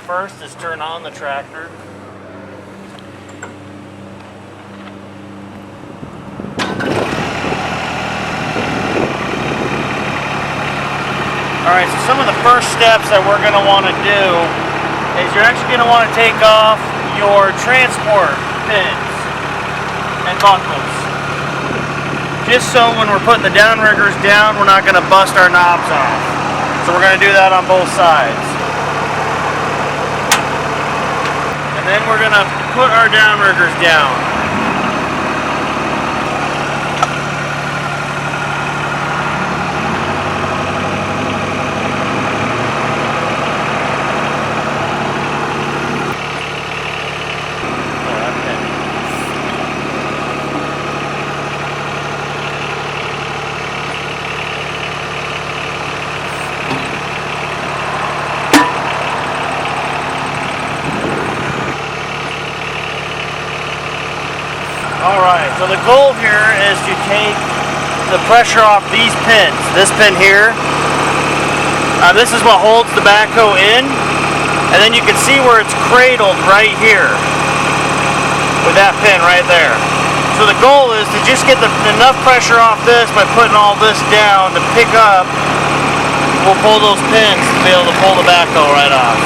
first is turn on the tractor. Alright, so some of the first steps that we're going to want to do is you're actually going to want to take off your transport pins and buckles. Just so when we're putting the downriggers down, we're not going to bust our knobs off. So we're going to do that on both sides. And then we're going to put our downriggers down. Alright, so the goal here is to take the pressure off these pins. This pin here, this is what holds the backhoe in, and then you can see where it's cradled right here with that pin right there. So the goal is to just get enough pressure off this by putting all this down to pick up. We'll pull those pins to be able to pull the backhoe right off.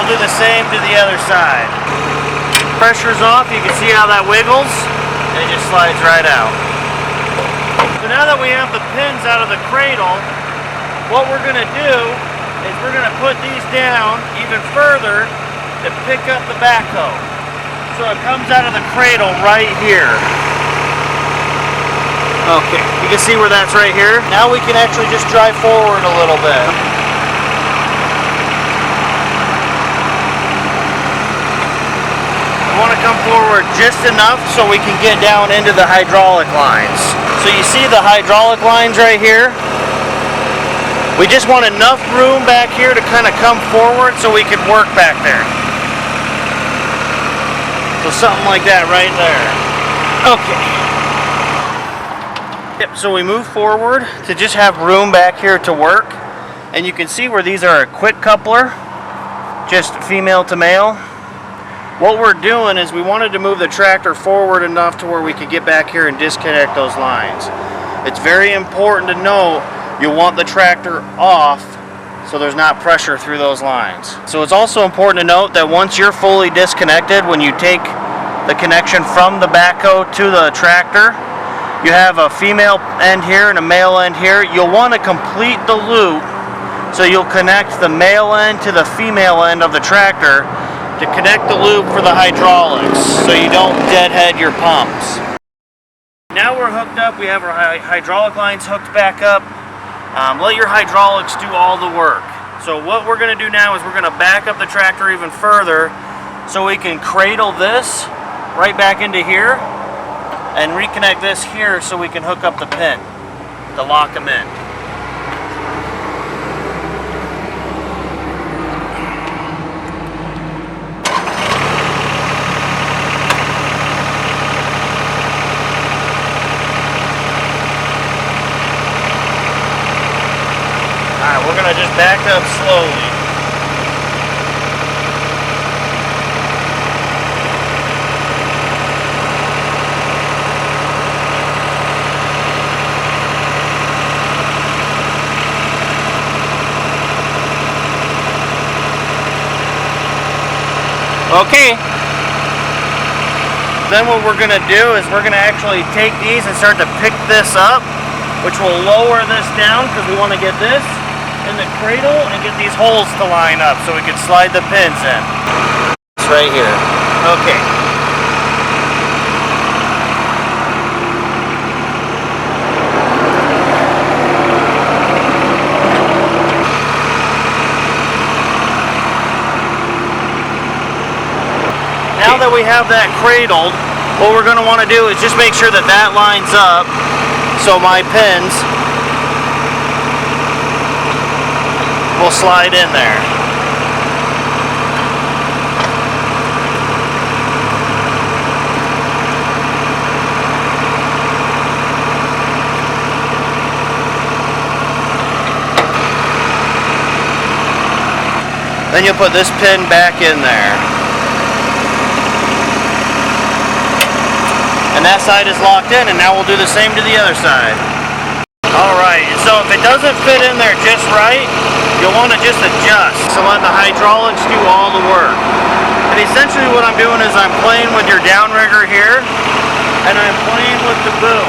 Do the same to the other side. Pressure's off, you can see how that wiggles, and it just slides right out. So now that we have the pins out of the cradle, what we're going to do is we're going to put these down even further to pick up the backhoe. So it comes out of the cradle right here. Okay, you can see where that's right here. Now we can actually just drive forward a little bit. We want to come forward just enough so we can get down into the hydraulic lines. So you see the hydraulic lines right here? We just want enough room back here to kind of come forward so we can work back there. So something like that right there. Okay. Yep, so we move forward to just have room back here to work. And you can see where these are a quick coupler, just female to male. What we're doing is we wanted to move the tractor forward enough to where we could get back here and disconnect those lines. It's very important to know you want the tractor off so there's not pressure through those lines. So it's also important to note that once you're fully disconnected, when you take the connection from the backhoe to the tractor, you have a female end here and a male end here. You'll want to complete the loop, so you'll connect the male end to the female end of the tractor to connect the loop for the hydraulics, so you don't deadhead your pumps. Now we're hooked up, we have our hydraulic lines hooked back up. Let your hydraulics do all the work. So what we're going to do now is we're going to back up the tractor even further so we can cradle this right back into here and reconnect this here so we can hook up the pin to lock them in. We're going to just back up slowly. Okay. Then what we're going to do is we're going to actually take these and start to pick this up, which will lower this down because we want to get this in the cradle and get these holes to line up so we can slide the pins in. It's right here. Okay. Now that we have that cradled, what we're going to want to do is just make sure that that lines up so my pins will slide in there. Then you'll put this pin back in there. And that side is locked in, and now we'll do the same to the other side. Alright, so if it doesn't fit in there just right, you'll want to just adjust. So let the hydraulics do all the work. And essentially what I'm doing is I'm playing with your downrigger here, and I'm playing with the boom.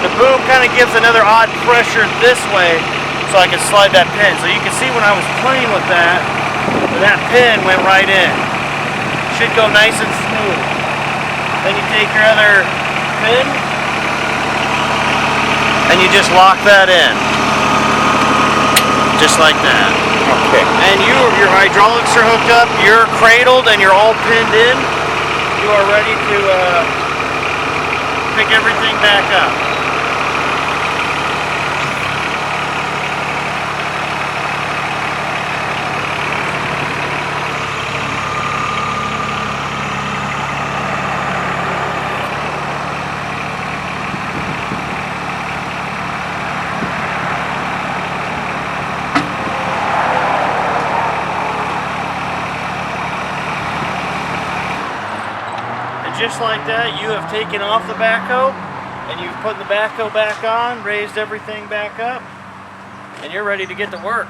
The boom kind of gives another odd pressure this way, so I can slide that pin. So you can see when I was playing with that pin went right in. Should go nice and smooth. Then you take your other pin and you just lock that in. Just like that. Okay. And your hydraulics are hooked up, you're cradled, and you're all pinned in. You are ready to pick everything back up. Just like that, you have taken off the backhoe, and you've put the backhoe back on, raised everything back up, and you're ready to get to work.